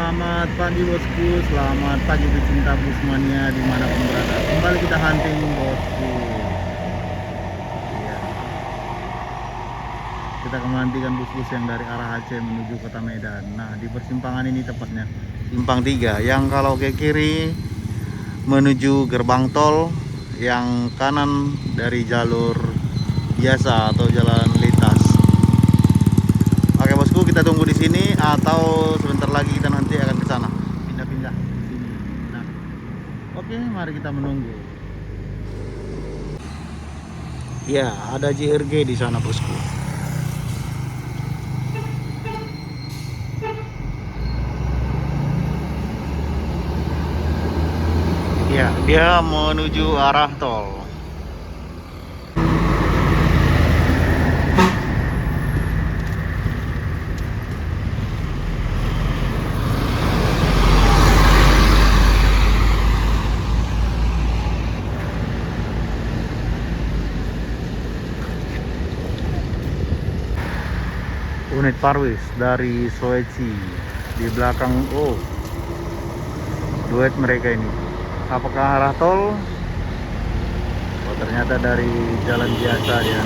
Selamat pagi bosku, selamat pagi pecinta busmania dimanapun berada. Kembali kita hunting bosku. Iya, kita kemantikan bus-bus yang dari arah Aceh menuju kota Medan. Nah, di persimpangan ini tepatnya simpang 3 yang kalau ke kiri menuju gerbang tol, yang kanan dari jalur biasa atau jalan lintas. Oke bosku, kita tunggu di sini atau sebentar lagi kita nanti akan ke sana. Pindah-pindah di sini. Nah, oke, mari kita menunggu. Ya, ada JRG di sana bosku. Ya, dia menuju arah tol. Unit Parwis dari Sulawesi di belakang. Oh, duet mereka ini. Apakah arah tol? Oh, ternyata dari jalan biasa dia,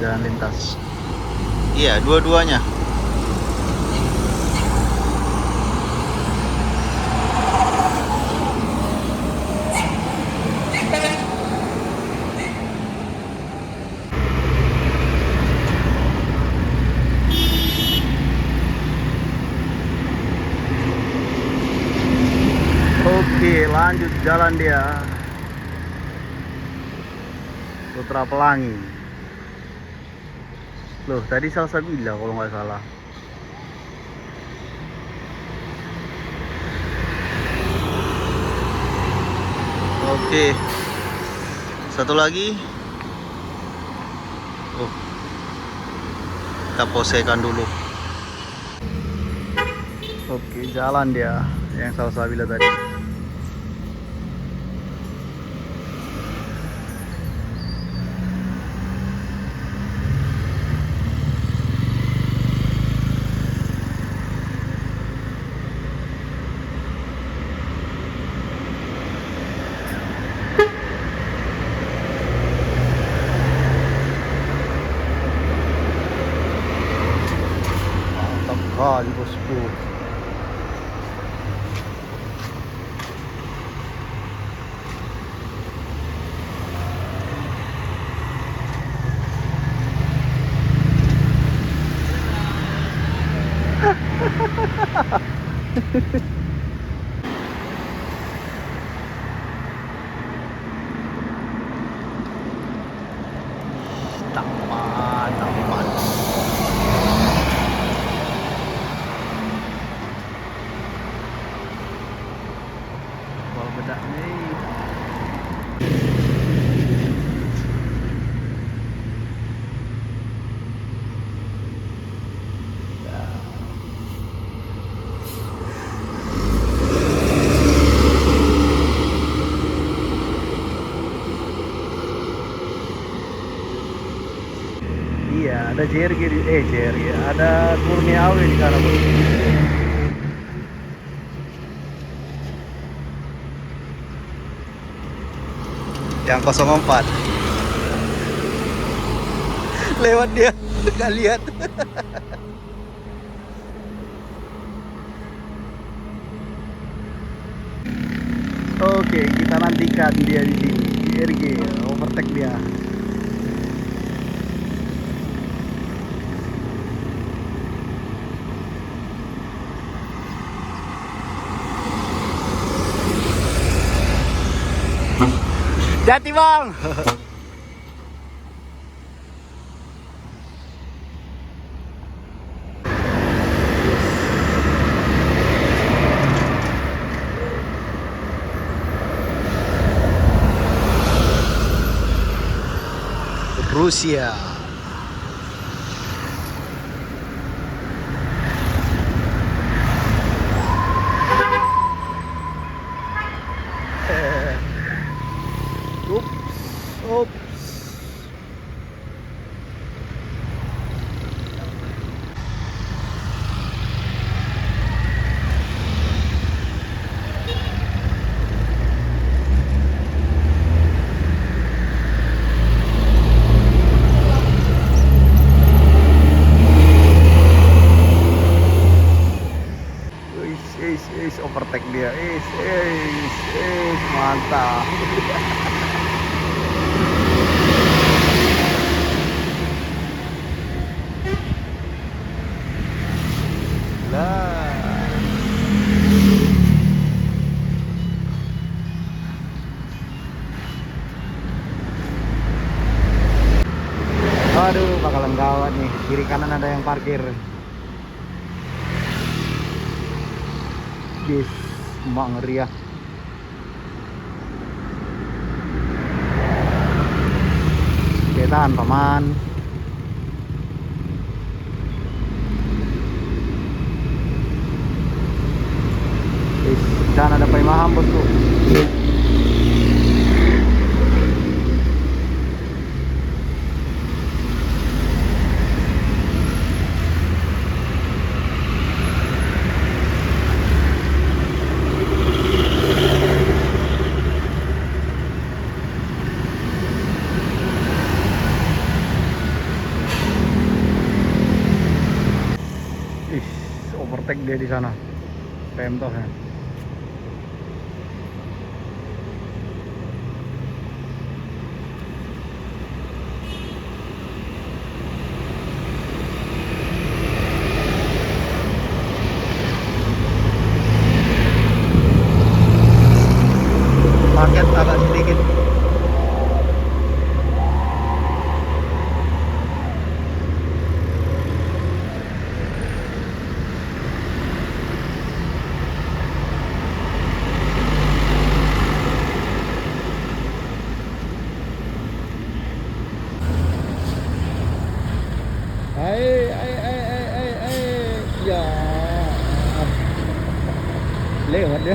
jalan lintas. Iya, dua-duanya. Oke, lanjut jalan dia. Putra Pelangi. Loh, tadi Salsabila kalau nggak salah. Oke, satu lagi. Oh, kita posekan dulu. Oke, jalan dia yang Salsabila tadi. Mantap kali bosku. Taman, taman. Bal bedak nih. Iya, ada JRG di JRG, ada Kurniawi di sana bos. Yang 04 lewat dia, nggak lihat. Oke, kita nantikan dia di sini. JRG overtake dia. Jati bang. Rusia. Ups, ups. overtake dia. Mantap. Lah. Aduh, bakalan gawat nih. Kiri kanan ada yang parkir. Yes, mak ngeri ya. Oke, tahan paman. Yes, sana ada Paimaham bosku. Overtake dia di sana. Pemtoh ya. Paket agak sedikit. Ya, lewat dia.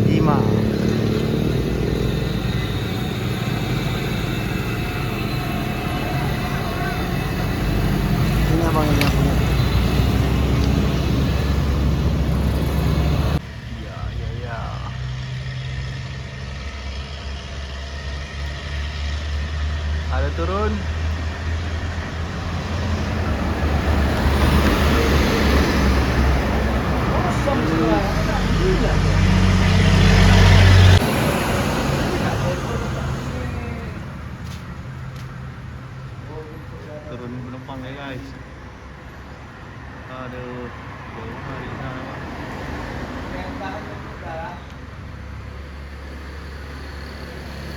Lima. Ini abang yang punya. Ya. Ada turun. Turun penumpang ya guys. Aduh, jauh hari sana Pak.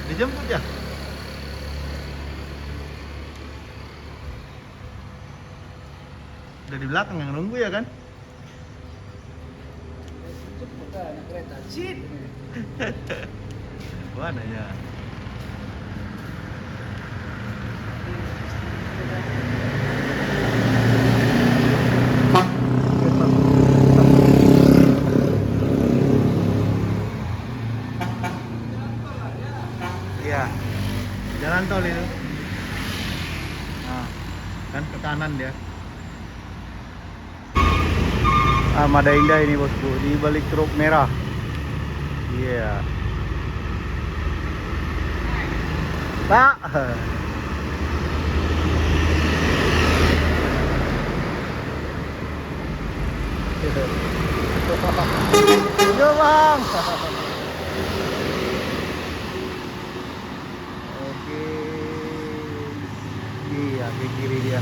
Dijemput ya? Udah di belakang yang nunggu ya kan? Kereta Cip. Mana ya? Iya, jalan tol itu. Nah, kan ke kanan dia. Armada Indah ini bosku, di balik truk merah. Iya. Pak. Yo bang. Oke. Iya, ke kiri dia.